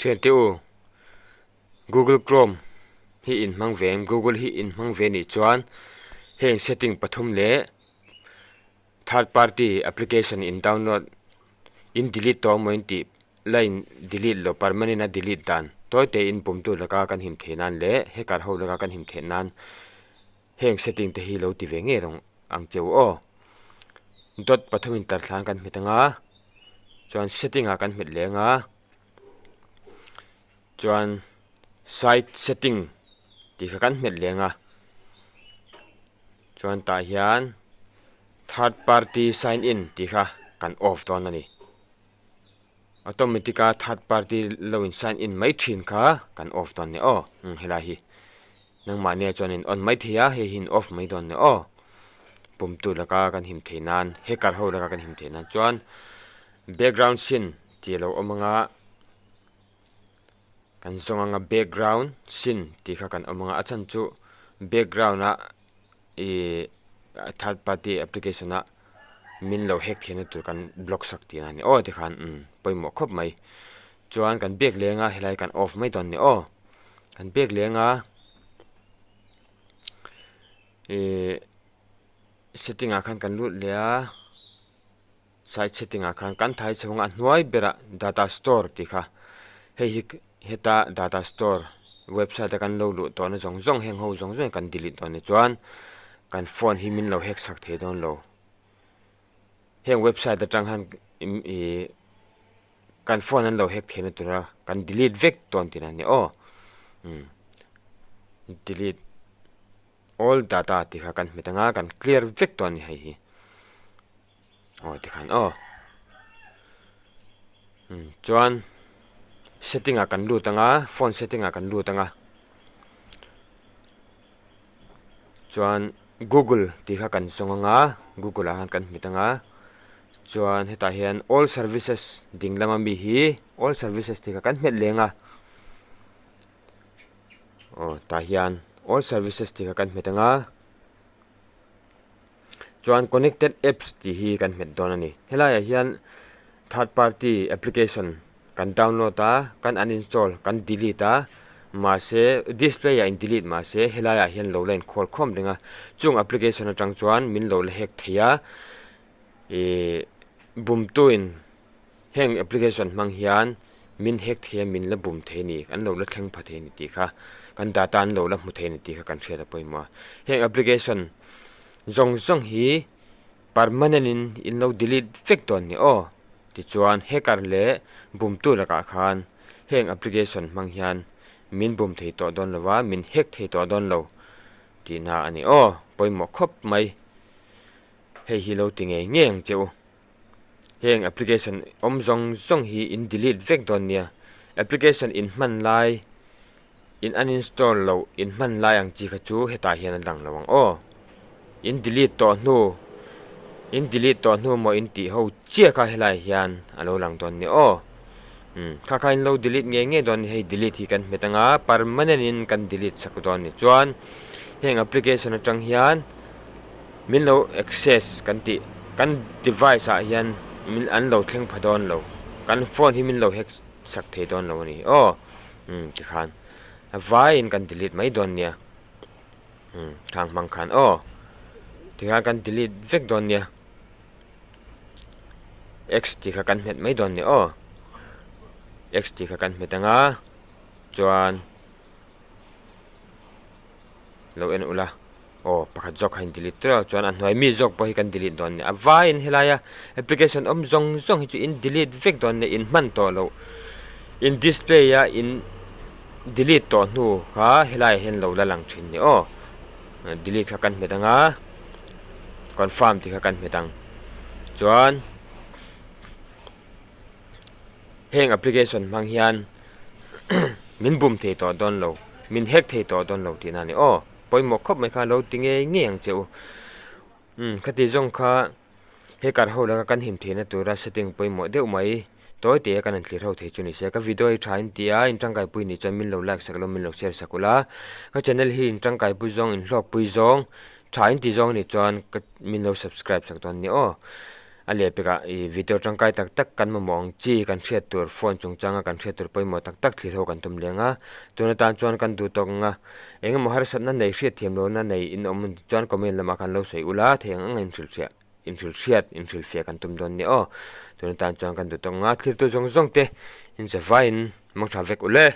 thian tiu Google Chrome hi in mang veng Google hi in mang ve ni chuan heng setting pathum le third party application in download in delete to mo inti line delete lo permanent na delete dan toy te in pum tu laka kan him thenan le hacker ho laka kan him thenan heng setting te hi lo ti ve nge rong ang cheu o dot pathum in tar thlang kan mitanga chuan setting a kan mit lenga chuan site setting ti kha kan mit lenga chuan ta hian third party sign in ti kha kan off don ani automatica third party lo in sign in mai thin kha kan off don ne o hela hi nang ma ne chuan in on mai thia he hin off mai don ne o pum tu laka kan him theinan hacker ho laka kan him theinan chuan background scene ti lo omanga kan zonga background scene ti kha kan omanga achan chu background a third party application a min lo hack thena tur kan block sak ti ani o ti khan poimo khop mai chuan kan back lenga helai kan off mai don ni o kan back lenga setting a khan kan lut lea site setting a khan kan thai chunga hnuai bera data store ti kha heta data store website kan lo lu to na zong heng ho zong kan delete don ni chuan kan phone hi min lo hack sak the don lo heng website da tang han kan phone an lo hack thena tura kan delete vek ton tin ani o delete all data ti kha kan mitanga kan clear vek ton ni hai hi o ti khan o chuan setting a kan lu tanga phone setting a kan lu tanga chuan Google ti kha kan songa Google a han kan mitanga chuan heta hian all services dinglama mi hi all services ti kha kan met lenga o ta hian all services ti kha kan mitanga chuan connected apps ti hi kan met don ani helai hian third party application kan download ta kan uninstall kan delete ta ma se display ya in delete ma se helaya hian lo line khol khom dinga chung application atang chuan min lo le hack thia bum tuin heng application mang hian min hack thia min la bum the ni kan lo la thleng phathe ni ti kha kan data an lo la mu the ni ti kha kan thria poima heng application zong hi permanent in lo delete vek ton ni o ti chuan hacker le bum tu la ka khan heng application mang hian min bum thei to don lawa min hack thei to don lo ti na ani o poimo khop mai hei hi lo ti nge ngeng cheu heng application om zong hi in delete vek don nia application in man lai in uninstall lo in man lai ang chi kha chu heta hian lang lawang o in delete to nu mo in ti ho chia ka helai hian alo lang don ni o kha khain lo delete nge don hei delete hi kan metanga permanent in kan delete sak don ni chuan heng application atang hian min lo access kan ti kan device a hian min an lo thleng phadon lo kan phone hi min lo hack sak the don lo ni o ti khan vai in kan delete mai don nia thang mang khan o tinga kan delete vek don nia x ti kha kan met mai don ni o x ti kha kan metanga chuan lo en ula o pakhat jok hain delete tra chuan an hnuai mi jok po hi kan delete don ni avai in helaya application om zong hi chu in delete vek don ni in man to lo in display ya in delete to nu ha helai hen lo la lang thin ni o delete kha kan metanga confirm ti kha kan metang chuan heng application mang hian min bum thei to don lo min hack thei to don lo ti na ni o poimo khop mai kha lo tinge ngeng cheu khati jong kha hacker ho la kan him thena tura setting poimo deu mai toy te kan an clear ho thei chuni se ka video I thain tia in tangkai pui ni chamin lo like saklo min lo share sakula ka channel hi in tangkai pu jong in hlok pui jong thain ti jong ni chuan min lo subscribe sak don ni o ale peka I video tangkai tak tak kan mamong chi kan hriat tur phone chung changa kan hriat tur poimo tak tak thlir ho kan tum lenga tuna tan chuan kan du tonga engemaw har satna nei hriat thiam lo na nei in om chuan comment lama kan lo sei ula theng ang in thil fia kan tum don ni o tuna tan chuan kan du tonga thlir tu zong zong te in se vain mang tha vek ule